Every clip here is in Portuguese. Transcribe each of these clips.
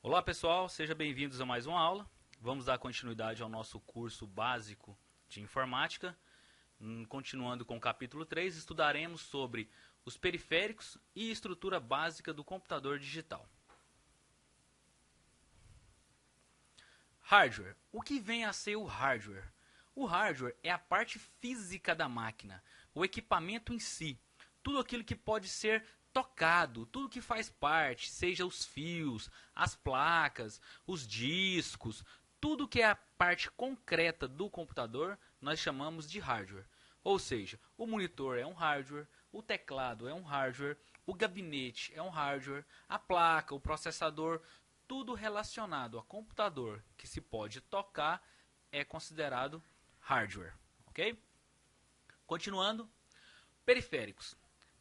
Olá pessoal, sejam bem-vindos a mais uma aula. Vamos dar continuidade ao nosso curso básico de informática. Continuando com o capítulo 3, estudaremos sobre os periféricos e estrutura básica do computador digital. Hardware. O que vem a ser o hardware? O hardware é a parte física da máquina, o equipamento em si, tudo aquilo que pode ser tocado, tudo que faz parte, seja os fios, as placas, os discos, tudo que é a parte concreta do computador, nós chamamos de hardware. Ou seja, o monitor é um hardware, o teclado é um hardware, o gabinete é um hardware, a placa, o processador, tudo relacionado a computador que se pode tocar é considerado hardware, ok? Continuando, periféricos.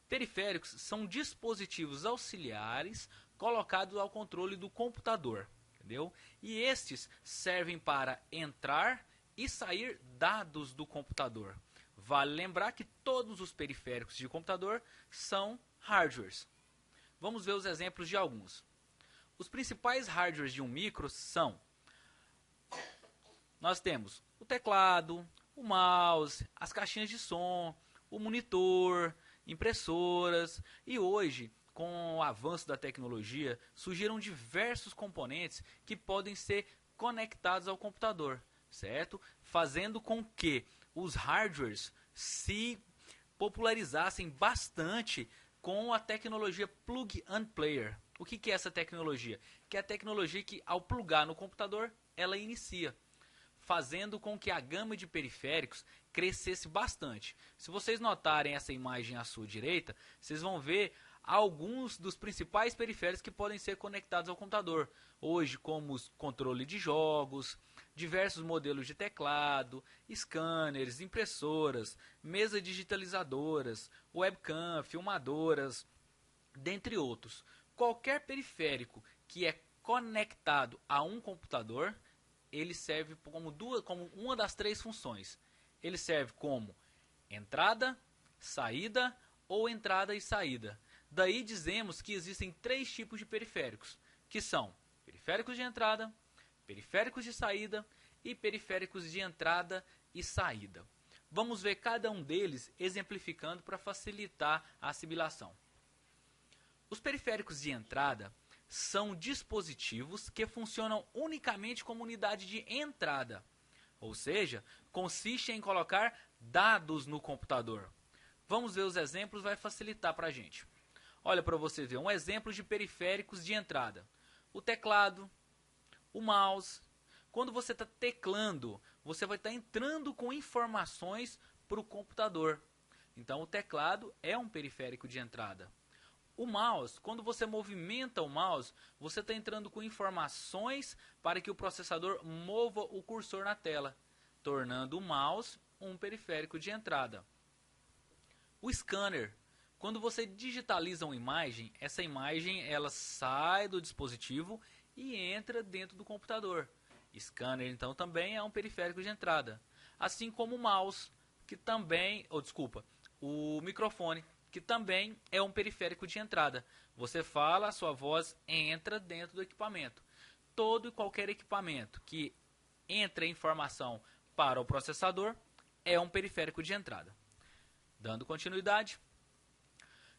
Periféricos são dispositivos auxiliares colocados ao controle do computador, entendeu? E estes servem para entrar e sair dados do computador. Vale lembrar que todos os periféricos de computador são hardwares. Vamos ver os exemplos de alguns. Os principais hardwares de um micro são: nós temos o teclado, o mouse, as caixinhas de som, o monitor, impressoras, e hoje, com o avanço da tecnologia, surgiram diversos componentes que podem ser conectados ao computador, certo? Fazendo com que os hardwares se popularizassem bastante com a tecnologia Plug and Player. O que é essa tecnologia? Que é a tecnologia que, ao plugar no computador, ela inicia, fazendo com que a gama de periféricos crescesse bastante. Se vocês notarem essa imagem à sua direita, vocês vão ver alguns dos principais periféricos que podem ser conectados ao computador. Hoje, como os controle de jogos, diversos modelos de teclado, scanners, impressoras, mesas digitalizadoras, webcam, filmadoras, dentre outros. Qualquer periférico que é conectado a um computador, ele serve como uma das três funções. Ele serve como entrada, saída ou entrada e saída. Daí dizemos que existem três tipos de periféricos, que são periféricos de entrada, periféricos de saída e periféricos de entrada e saída. Vamos ver cada um deles exemplificando para facilitar a assimilação. Os periféricos de entrada são dispositivos que funcionam unicamente como unidade de entrada, ou seja, consiste em colocar dados no computador. Vamos ver os exemplos, vai facilitar para a gente. Olha para você ver um exemplo de periféricos de entrada: o teclado, o mouse. Quando você está teclando, você vai estar entrando com informações para o computador. Então o teclado é um periférico de entrada. O mouse, quando você movimenta o mouse, você está entrando com informações para que o processador mova o cursor na tela, tornando o mouse um periférico de entrada. O scanner, quando você digitaliza uma imagem, essa imagem ela sai do dispositivo e entra dentro do computador. Scanner, então, também é um periférico de entrada. Assim como o mouse, que também, o microfone, que também é um periférico de entrada. Você fala, a sua voz entra dentro do equipamento. Todo e qualquer equipamento que entra informação para o processador é um periférico de entrada. Dando continuidade.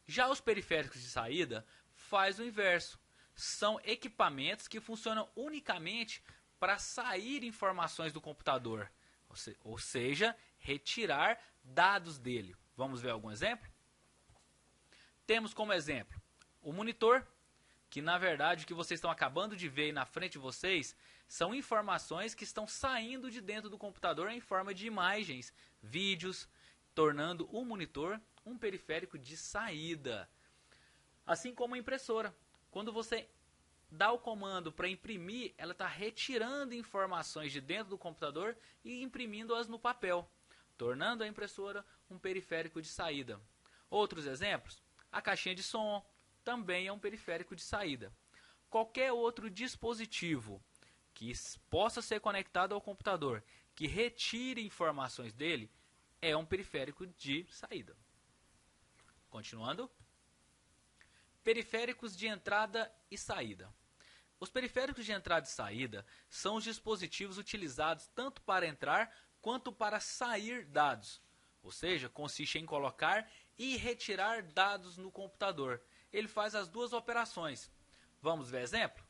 Já os periféricos de saída faz o inverso. São equipamentos que funcionam unicamente para sair informações do computador, ou seja, retirar dados dele. Vamos ver algum exemplo? Temos como exemplo o monitor, que na verdade o que vocês estão acabando de ver aí na frente de vocês são informações que estão saindo de dentro do computador em forma de imagens, vídeos, tornando o monitor um periférico de saída. Assim como a impressora. Quando você dá o comando para imprimir, ela está retirando informações de dentro do computador e imprimindo-as no papel, tornando a impressora um periférico de saída. Outros exemplos? A caixinha de som também é um periférico de saída. Qualquer outro dispositivo que possa ser conectado ao computador, que retire informações dele, é um periférico de saída. Continuando. Periféricos de entrada e saída. Os periféricos de entrada e saída são os dispositivos utilizados tanto para entrar quanto para sair dados. Ou seja, consiste em colocar e retirar dados no computador. Ele faz as duas operações. Vamos ver exemplo?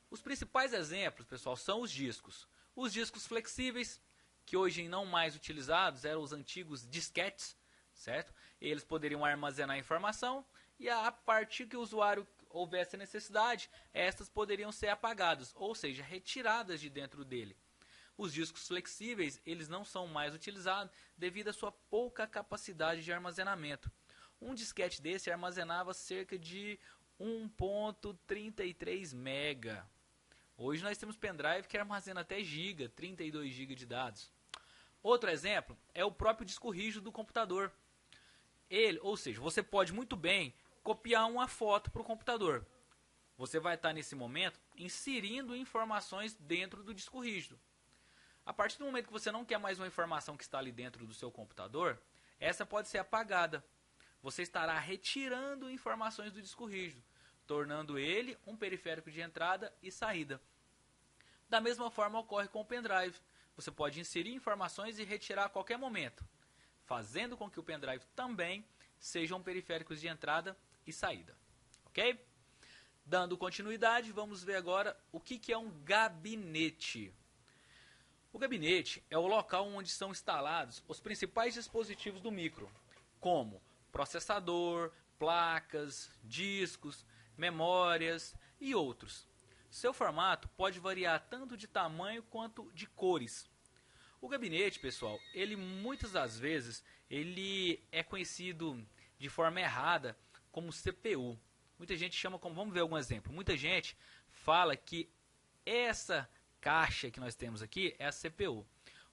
Os principais exemplos, pessoal, são os discos. Os discos flexíveis, que hoje não mais utilizados, eram os antigos disquetes, certo? Eles poderiam armazenar informação e a partir que o usuário houvesse necessidade, estas poderiam ser apagadas, ou seja, retiradas de dentro dele. Os discos flexíveis, eles não são mais utilizados devido à sua pouca capacidade de armazenamento. Um disquete desse armazenava cerca de 1.33 mega. Hoje nós temos pendrive que armazena até giga, 32 GB de dados. Outro exemplo é o próprio disco rígido do computador. Ou seja, você pode muito bem copiar uma foto para o computador. Você vai estar nesse momento inserindo informações dentro do disco rígido. A partir do momento que você não quer mais uma informação que está ali dentro do seu computador, essa pode ser apagada. Você estará retirando informações do disco rígido, tornando ele um periférico de entrada e saída. Da mesma forma ocorre com o pendrive. Você pode inserir informações e retirar a qualquer momento, fazendo com que o pendrive também sejam periféricos de entrada e saída. Ok? Dando continuidade, vamos ver agora o que é um gabinete. O gabinete é o local onde são instalados os principais dispositivos do micro, como processador, placas, discos, memórias e outros. Seu formato pode variar tanto de tamanho quanto de cores. O gabinete, pessoal, ele muitas das vezes ele é conhecido de forma errada como CPU. Muita gente chama como, vamos ver algum exemplo. Muita gente fala que essa caixa que nós temos aqui é a CPU,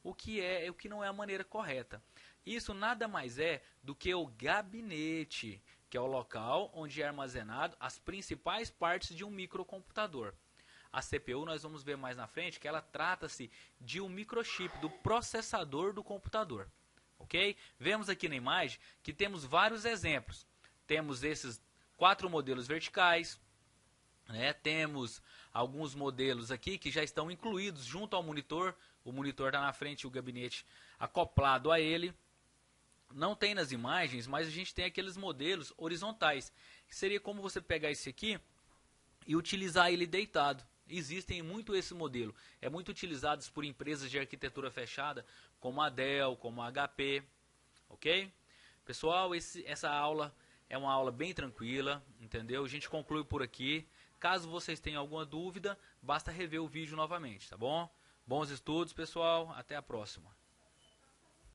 o que não é a maneira correta. Isso nada mais é do que o gabinete, que é o local onde é armazenado as principais partes de um microcomputador. A CPU nós vamos ver mais na frente que ela trata-se de um microchip, do processador do computador. Ok? Vemos aqui na imagem que temos vários exemplos. Temos esses 4 modelos verticais, né? Temos alguns modelos aqui que já estão incluídos junto ao monitor. O monitor está na frente e o gabinete acoplado a ele. Não tem nas imagens, mas a gente tem aqueles modelos horizontais, que seria como você pegar esse aqui e utilizar ele deitado. Existem muito esse modelo. É muito utilizado por empresas de arquitetura fechada, como a Dell, como a HP. Ok? Pessoal, essa aula é uma aula bem tranquila, entendeu? A gente conclui por aqui. Caso vocês tenham alguma dúvida, basta rever o vídeo novamente, tá bom? Bons estudos, pessoal. Até a próxima.